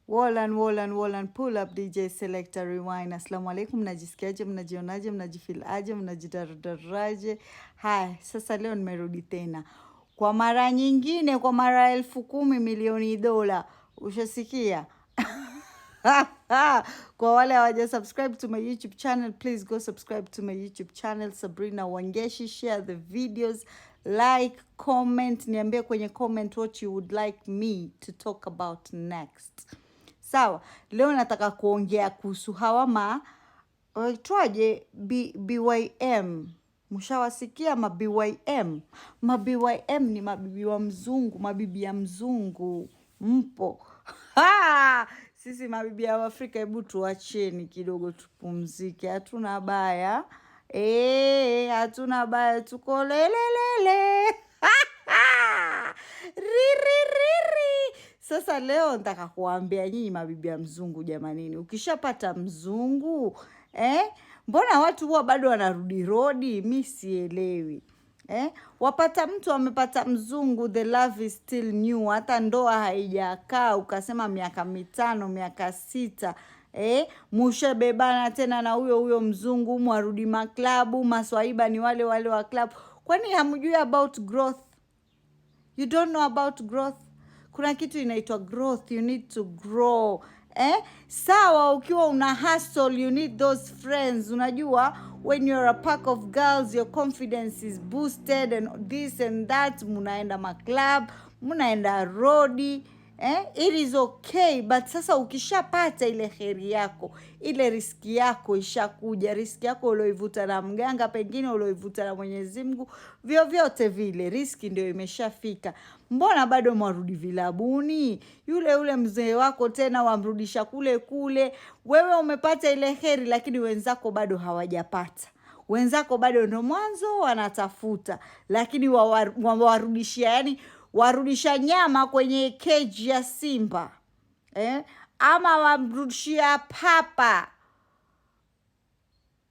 Wallan, pull up DJ Selector Rewind. Assalamu alaikum, mnajisikiaje, mnajionaje, mnajifilaje, mnajidarajaraje? Hai, sasa leo nimerudi tena. Kwa mara nyingine, kwa mara 10,000,000,000 dola. Ushasikia? Kwa wale hawaja subscribe to my YouTube channel, please go subscribe to my YouTube channel, Sabrina Wangeshi. Share the videos, like, comment, niambie kwenye comment what you would like me to talk about next. Sawa, leo nataka kuongea kuhusu hawa waitwaje, BYM. Mshawasikia BYM? BYM ni mabibi wa mzungu, mabibi ya mzungu. Mpo? Sisi mabibi ya Afrika, hebu tuacheni kidogo tupumzike. Hatuna baya. Hatuna baya, tuko lelelele. Riri. Sasa leo nataka kuambia nyinyi mabibi ya mzungu, jamanini, ukishapata mzungu, mbona watu huwa bado wanarudi rodi? Mimi sielewi. Wapata mtu amepata mzungu, the love is still new, hata ndoa haijakaa, ukasema miaka 5, miaka 6, mushebebana tena na huyo mzungu, mwarudi maklabu, maswaiba ni wale wa club. Kwani hamjui about growth? You don't know about growth? Kuna kitu inaitwa growth, you need to grow. Sawa, ukiwa una hustle, you need those friends. Unajua, when you're a pack of girls, your confidence is boosted and this and that. Munaenda maclub, munaenda rodi. It is okay, but sasa ukishapata ile heri yako, ile riski yako ishakuja, riski yako ulioivuta na mganga, pengine ulioivuta na Mwenyezi Mungu, vyovyote vile riski ndio imeshafika. Mbona bado mwarudi vilabuni? Yule mzee wako tena wamrudisha kule. Wewe umepata ile heri, lakini wenzako bado hawajapata. Wenzako bado ndo mwanzo wanatafuta, lakini warudishia, yani warudisha nyama kwenye cage ya simba. Ama wamrudishia papa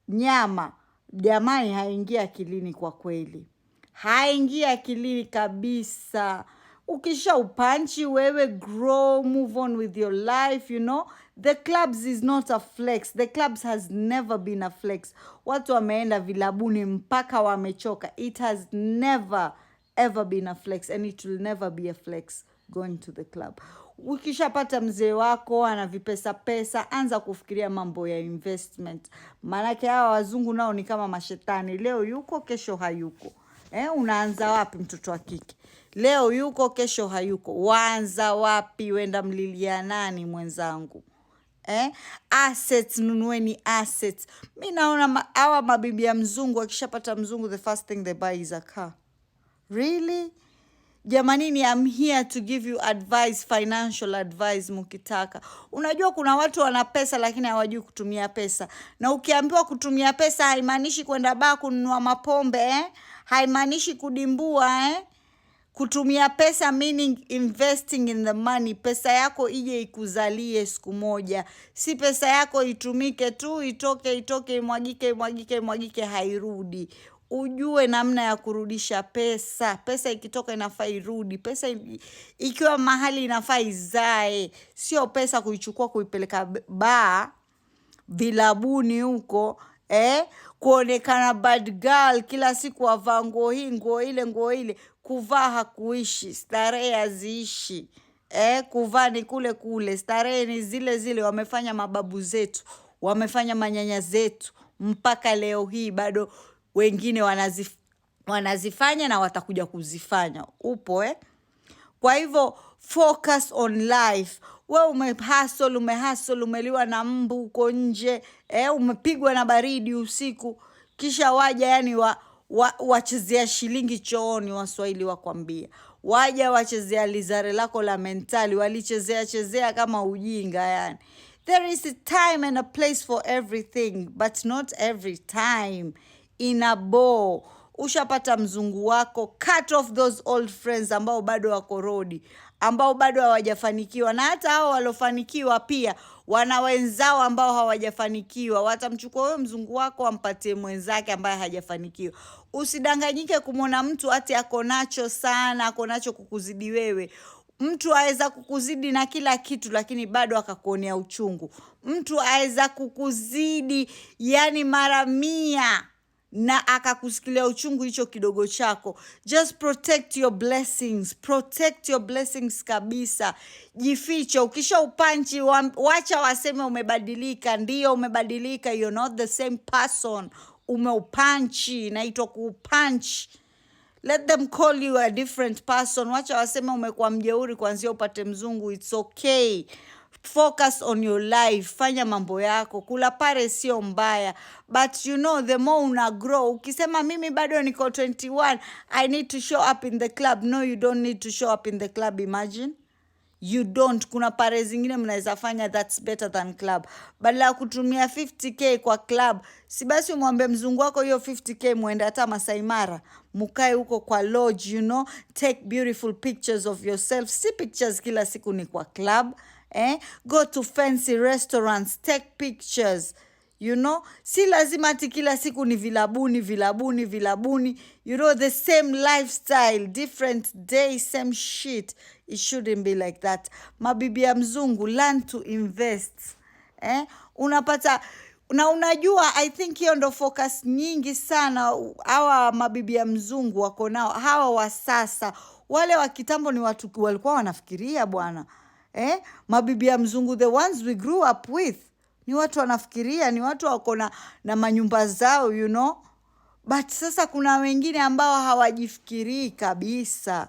nyama. Jamani, haingia akilini kwa kweli. Haingia akilini kabisa. Ukisha upanchi wewe, grow, move on with your life, you know. The clubs is not a flex. The clubs has never been a flex. Watu wameenda vilabuni mpaka wamechoka. It has never ever been a flex, and it will never be a flex going to the club. Ukishapata mzee wako ana vipesa, anza kufikiria mambo ya investment. Maanake hawa wazungu nao ni kama mashetani. Leo yuko, kesho hayuko. Unaanza wapi mtoto wa kike? Leo yuko, kesho hayuko. Waanza wapi? Wenda mlilia nani mwenzangu? Assets, nunueni assets. Mimi naona hawa mabibi ya mzungu wakishapata mzungu, the first thing they buy is a car. Really? Jamanini, I'm here to give you advice, financial advice mukitaka. Unajua kuna watu wana pesa lakini hawajui kutumia pesa. Na ukiambiwa kutumia pesa haimaanishi kwenda baa kununua mapombe, haimaanishi kudimbua, Kutumia pesa meaning investing in the money. Pesa yako ije ikuzalie siku moja. Si pesa yako itumike tu, itoke, imwagike, hairudi. Ujue namna ya kurudisha pesa. Pesa ikitoka inafaa irudi. Pesa ikiwa mahali inafaa izae. Sio pesa kuichukua kuipeleka baa, vilabuni huko, kuonekana bad girl, kila siku wavaa nguo hii, nguo ile. Kuvaa hakuishi, starehe haziishi. Kuvaa ni kule, starehe ni zile wamefanya mababu zetu, wamefanya manyanya zetu, mpaka leo hii bado wengine wanazifanya na watakuja kuzifanya. Upo, Kwa hivyo focus on life. Wewe umehustle, umeliwa na mbu uko nje, umepigwa na baridi usiku, kisha waja yani wachezea shilingi chooni, Waswahili wakwambia. Waja wachezea lizare lako la mentali, walichezea kama ujinga yani. There is a time and a place for everything, but not every time in a bore. Ushapata mzungu wako, cut off those old friends ambao bado wako rodi, ambao bado hawajafanikiwa. Na hata hao walofanikiwa pia wana wenzao ambao hawajafanikiwa. Watamchukua wewe mzungu wako ampatie mwenzake ambaye hajafanikiwa. Usidanganyike kumwona mtu ati ako nacho sana, ako nacho kukuzidi wewe. Mtu aweza kukuzidi na kila kitu lakini bado akakuonea uchungu. Mtu aweza kukuzidi yani mara 100 na akakusikilia uchungu hicho kidogo chako. Just protect your blessings. Protect your blessings kabisa. Jifiche. Ukisha upanchi, wacha waseme umebadilika. Ndiyo umebadilika. You're not the same person. Umeupanchi. Inaitwa kuupanchi. Let them call you a different person. Wacha waseme umekuwa mjeuri kuanzia upate mzungu. It's okay. Focus on your life. Fanya mambo yako. Kula pare sio mbaya. But you know, the more una grow. Ukisema mimi bado niko 21. I need to show up in the club. No, you don't need to show up in the club. Imagine. You don't. Kuna pare zingine mnaweza fanya that's better than club. Badala ya kutumia 50k kwa club, si basi umwambie mzungu wako hiyo 50k muende hata Masai Mara. Mukae huko kwa lodge, you know, take beautiful pictures of yourself. Si pictures kila siku ni kwa club. Go to fancy restaurants, take pictures. You know, si lazima ati kila siku ni vilabuni. You know, the same lifestyle, different day, same shit. It shouldn't be like that. Mabibi ya mzungu, learn to invest. Unapata, na unajua, I think hiyo ndo focus nyingi sana hawa mabibi ya mzungu wako nao. Hawa wa sasa, wale wa kitambo ni watu walikuwa wanafikiria bwana. Mabibi ya mzungu, the ones we grew up with, ni watu wanafikiria, ni watu wako na manyumba zao, you know. But sasa kuna wengine ambao hawajifikirii kabisa.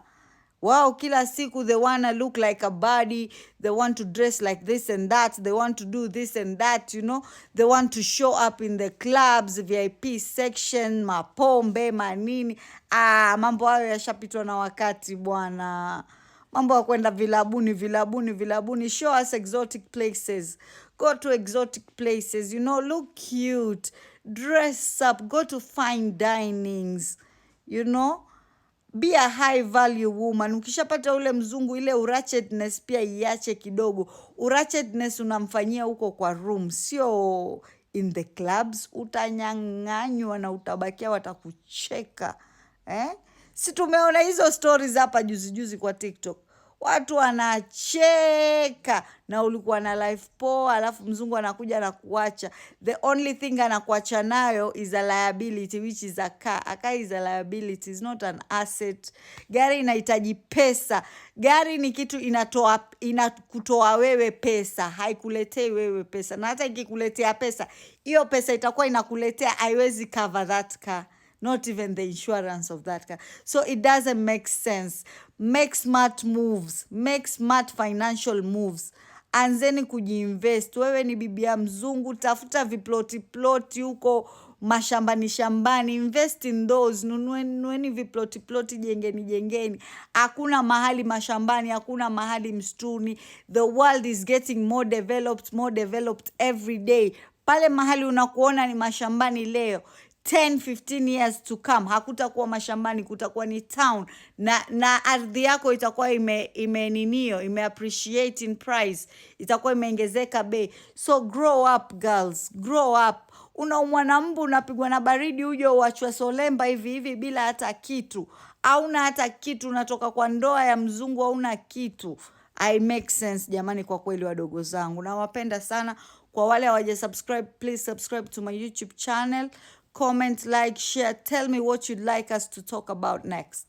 Wao kila siku they wanna look like a body, they want to dress like this and that, they want to do this and that, you know. They want to show up in the clubs, VIP section, mapombe, manini. Mambo hayo yashapitwa na wakati bwana. Mambo ya kwenda vilabuni. Show us exotic places. Go to exotic places, you know, look cute. Dress up, go to fine dinings, you know. Be a high value woman. Ukishapata ule mzungu, ile urachetness pia iache kidogo. Urachetness unamfanyia huko kwa room, sio in the clubs. Utanyang'anywa na utabakia watakucheka. Si tumeona hizo stories hapa juzi kwa TikTok. Watu wanacheka na ulikuwa na life poa, alafu mzungu anakuja na kuacha. The only thing anakuacha nayo is a liability, which is a car. A car is a liability, it's not an asset. Gari inahitaji pesa. Gari ni kitu inakutoa wewe pesa, haikuletei wewe pesa. Na hata ikikuletea pesa, hiyo pesa itakuwa inakuletea, haiwezi cover that car. Not even the insurance of that car. So it doesn't make sense. Make smart moves. Make smart financial moves. Anzeni kujiinvest. Wewe ni bibi ya mzungu. Tafuta viploti huko shambani. Invest in those. Nunueni viploti jengeni. Hakuna mahali mashambani. Hakuna mahali mstuni. The world is getting more developed every day. Pale mahali unakuona ni mashambani leo, 10-15 years to come hakutakuwa mashambani, kutakuwa ni town, na ardhi yako itakuwa ime appreciate in price, itakuwa imeongezeka bei. So grow up girls, grow up. Unaumwa na mbu, unapigwa na baridi, uje uachwe Solemba hivi bila hata kitu. Hauna hata kitu, unatoka kwa ndoa ya mzungu, hauna kitu. I make sense jamani, kwa kweli wadogo zangu. Nawapenda sana. Kwa wale hawaja subscribe, please subscribe to my YouTube channel. Comment, like, share. Tell me what you'd like us to talk about next.